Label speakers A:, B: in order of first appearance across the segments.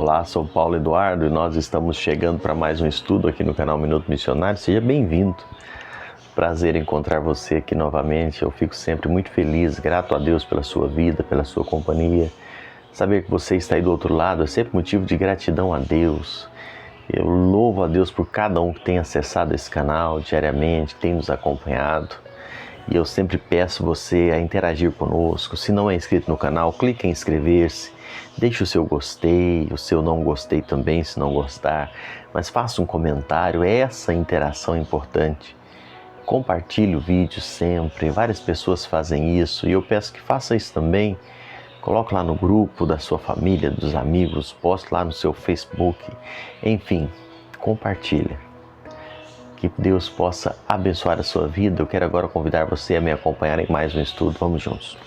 A: Olá, sou Paulo Eduardo e nós estamos chegando para mais um estudo aqui no canal Minuto Missionário. Seja bem-vindo. Prazer em encontrar você aqui novamente. Eu fico sempre muito feliz, grato a Deus pela sua vida, pela sua companhia. Saber que você está aí do outro lado é sempre motivo de gratidão a Deus. Eu louvo a Deus por cada um que tem acessado esse canal diariamente, que tem nos acompanhado. E eu sempre peço você a interagir conosco. Se não é inscrito no canal, clique em inscrever-se. Deixe o seu gostei, o seu não gostei também, se não gostar. Mas faça um comentário, essa interação é importante. Compartilhe o vídeo sempre, várias pessoas fazem isso. E eu peço que faça isso também. Coloque lá no grupo da sua família, dos amigos, poste lá no seu Facebook. Enfim, compartilhe. Que Deus possa abençoar a sua vida. Eu quero agora convidar você a me acompanhar em mais um estudo. Vamos juntos.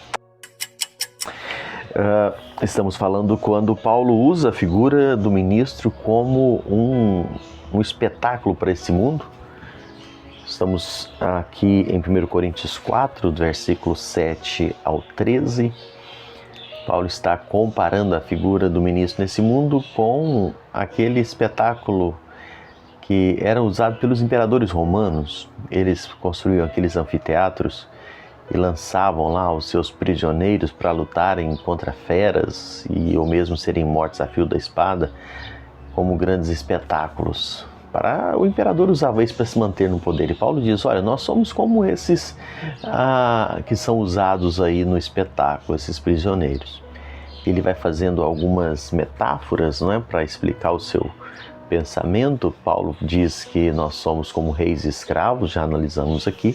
A: Estamos falando quando Paulo usa a figura do ministro como um espetáculo para esse mundo. Estamos aqui em 1 Coríntios 4, do versículo 7 ao 13. Paulo está comparando a figura do ministro nesse mundo com aquele espetáculo que era usado pelos imperadores romanos. Eles construíam aqueles anfiteatros e lançavam lá os seus prisioneiros para lutarem contra feras ou mesmo serem mortos a fio da espada, como grandes espetáculos. O imperador usava isso para se manter no poder. E Paulo diz, olha, nós somos como esses que são usados aí no espetáculo, esses prisioneiros. Ele vai fazendo algumas metáforas, não é, para explicar o seu pensamento. Paulo diz que nós somos como reis e escravos, já analisamos aqui,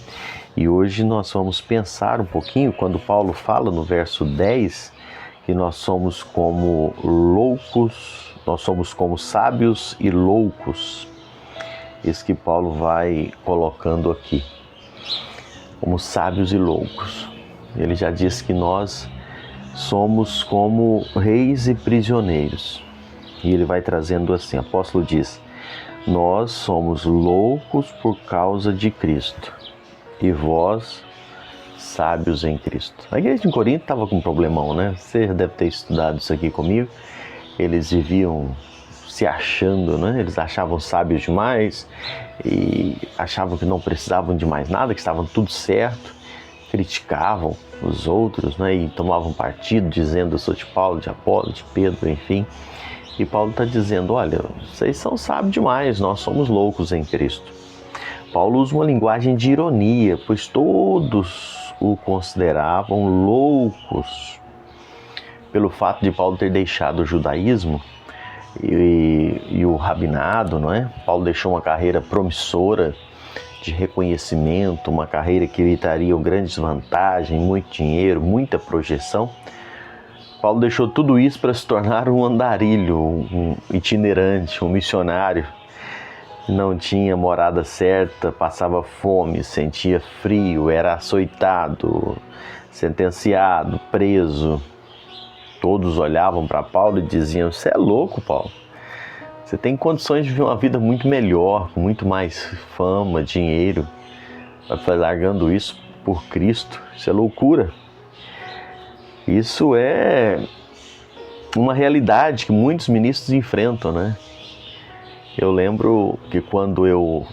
A: e hoje nós vamos pensar um pouquinho quando Paulo fala no verso 10 que nós somos como loucos, nós somos como sábios e loucos. Isso que Paulo vai colocando aqui, como sábios e loucos. Ele já diz que nós somos como reis e prisioneiros. E ele vai trazendo assim, o apóstolo diz, nós somos loucos por causa de Cristo, e vós sábios em Cristo. A igreja de Corinto estava com um problemão, né? Você deve ter estudado isso aqui comigo. Eles viviam se achando, né? Eles achavam sábios demais e achavam que não precisavam de mais nada, que estavam tudo certo. Criticavam os outros, né? E tomavam partido, dizendo, eu sou de Paulo, de Apolo, de Pedro, enfim. E Paulo está dizendo, olha, vocês são sábios demais, nós somos loucos em Cristo. Paulo usa uma linguagem de ironia, pois todos o consideravam loucos pelo fato de Paulo ter deixado o judaísmo e o rabinado, não é? Paulo deixou uma carreira promissora de reconhecimento, uma carreira que lhe traria grandes vantagens, muito dinheiro, muita projeção. Paulo deixou tudo isso para se tornar um andarilho, um itinerante, um missionário. Não tinha morada certa, passava fome, sentia frio, era açoitado, sentenciado, preso. Todos olhavam para Paulo e diziam, você é louco, Paulo. Você tem condições de viver uma vida muito melhor, com muito mais fama, dinheiro. Vai largando isso por Cristo, isso é loucura. Isso é uma realidade que muitos ministros enfrentam, né? Eu lembro que quando eu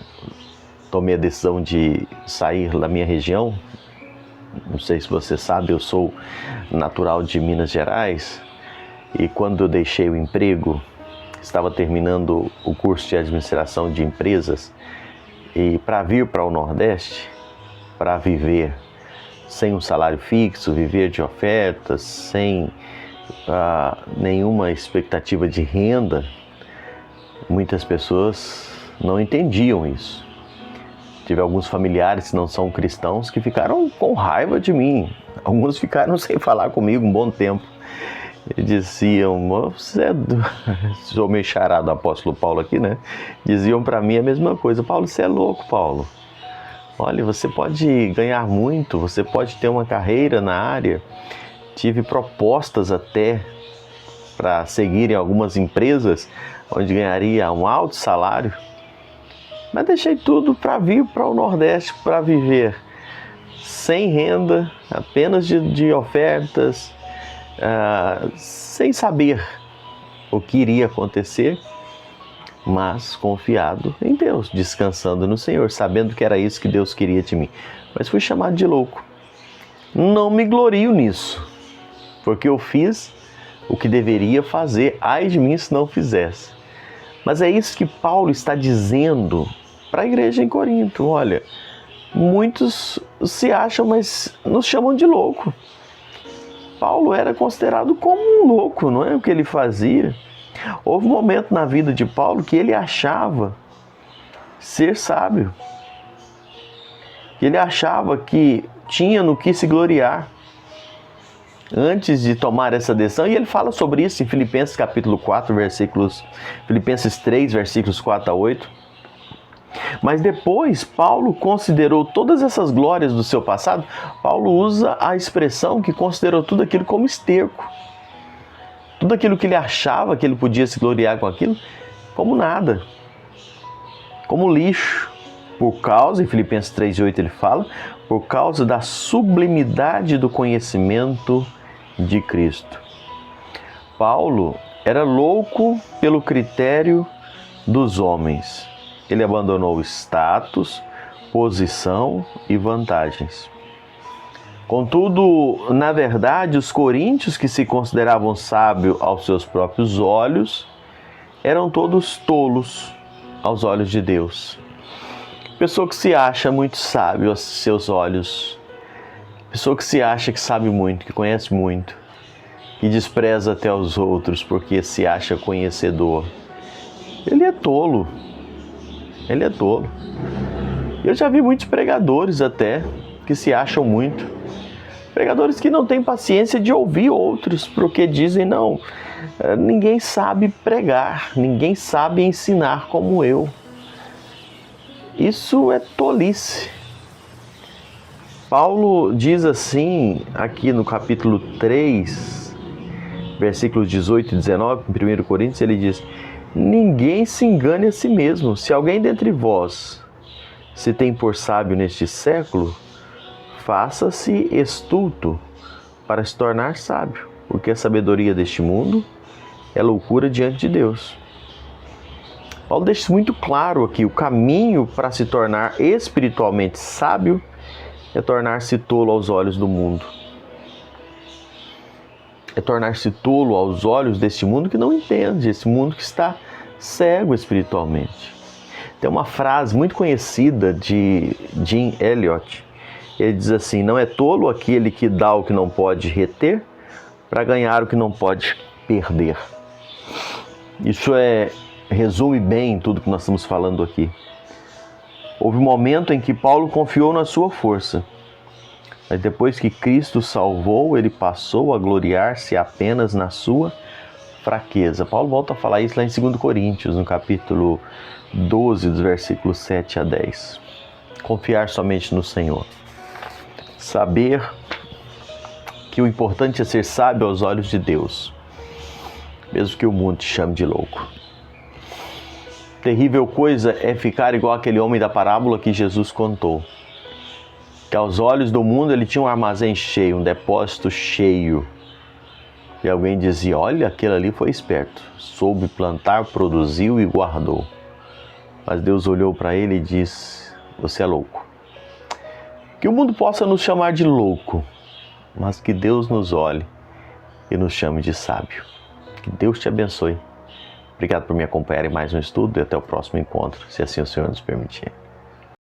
A: tomei a decisão de sair da minha região, não sei se você sabe, eu sou natural de Minas Gerais, e quando eu deixei o emprego, estava terminando o curso de administração de empresas, e para vir para o Nordeste, para viver sem um salário fixo, viver de ofertas, sem nenhuma expectativa de renda, muitas pessoas não entendiam isso. Tive alguns familiares que não são cristãos que ficaram com raiva de mim. Alguns ficaram sem falar comigo um bom tempo. E diziam, você sou meio charado do apóstolo Paulo aqui, né? Diziam para mim a mesma coisa. Paulo, você é louco, Paulo. Olha, você pode ganhar muito, você pode ter uma carreira na área. Tive propostas até para seguir em algumas empresas onde ganharia um alto salário. Mas deixei tudo para vir para o Nordeste para viver sem renda, apenas de ofertas, sem saber o que iria acontecer, mas confiado em Deus, descansando no Senhor, sabendo que era isso que Deus queria de mim. Mas fui chamado de louco. Não me glorio nisso, porque eu fiz o que deveria fazer, ai de mim se não fizesse. Mas é isso que Paulo está dizendo para a igreja em Corinto. Olha, muitos se acham, mas nos chamam de louco. Paulo era considerado como um louco, não é o que ele fazia. Houve um momento na vida de Paulo que ele achava ser sábio. Ele achava que tinha no que se gloriar antes de tomar essa decisão, e ele fala sobre isso em Filipenses capítulo 4, Filipenses 3, versículos 4 a 8. Mas depois Paulo considerou todas essas glórias do seu passado. Paulo usa a expressão que considerou tudo aquilo como esterco. Tudo aquilo que ele achava que ele podia se gloriar com aquilo, como nada, como lixo. Por causa, em Filipenses 3,8 ele fala, por causa da sublimidade do conhecimento de Cristo. Paulo era louco pelo critério dos homens. Ele abandonou status, posição e vantagens. Contudo, na verdade, os coríntios que se consideravam sábios aos seus próprios olhos, eram todos tolos aos olhos de Deus. Pessoa que se acha muito sábio aos seus olhos, pessoa que se acha que sabe muito, que conhece muito, que despreza até os outros porque se acha conhecedor, ele é tolo. Ele é tolo. Eu já vi muitos pregadores até que se acham muito. Pregadores que não têm paciência de ouvir outros, porque dizem, não, ninguém sabe pregar, ninguém sabe ensinar como eu. Isso é tolice. Paulo diz assim, aqui no capítulo 3, versículos 18 e 19, em 1 Coríntios, ele diz, ninguém se engane a si mesmo. Se alguém dentre vós se tem por sábio neste século, faça-se estulto para se tornar sábio, porque a sabedoria deste mundo é loucura diante de Deus. Paulo deixa muito claro aqui, o caminho para se tornar espiritualmente sábio é tornar-se tolo aos olhos do mundo. É tornar-se tolo aos olhos deste mundo que não entende, esse mundo que está cego espiritualmente. Tem uma frase muito conhecida de Jim Elliot. Ele diz assim, não é tolo aquele que dá o que não pode reter para ganhar o que não pode perder. Isso resume bem tudo que nós estamos falando aqui. Houve um momento em que Paulo confiou na sua força, mas depois que Cristo salvou, ele passou a gloriar-se apenas na sua fraqueza. Paulo volta a falar isso lá em 2 Coríntios, no capítulo 12, dos versículos 7 a 10. Confiar somente no Senhor. Saber que o importante é ser sábio aos olhos de Deus, mesmo que o mundo te chame de louco. Terrível coisa é ficar igual aquele homem da parábola que Jesus contou, que aos olhos do mundo ele tinha um armazém cheio, um depósito cheio. E alguém dizia, olha, aquele ali foi esperto, soube plantar, produziu e guardou. Mas Deus olhou para ele e disse, você é louco. Que o mundo possa nos chamar de louco, mas que Deus nos olhe e nos chame de sábio. Que Deus te abençoe. Obrigado por me acompanhar em mais um estudo e até o próximo encontro, se assim o Senhor nos permitir.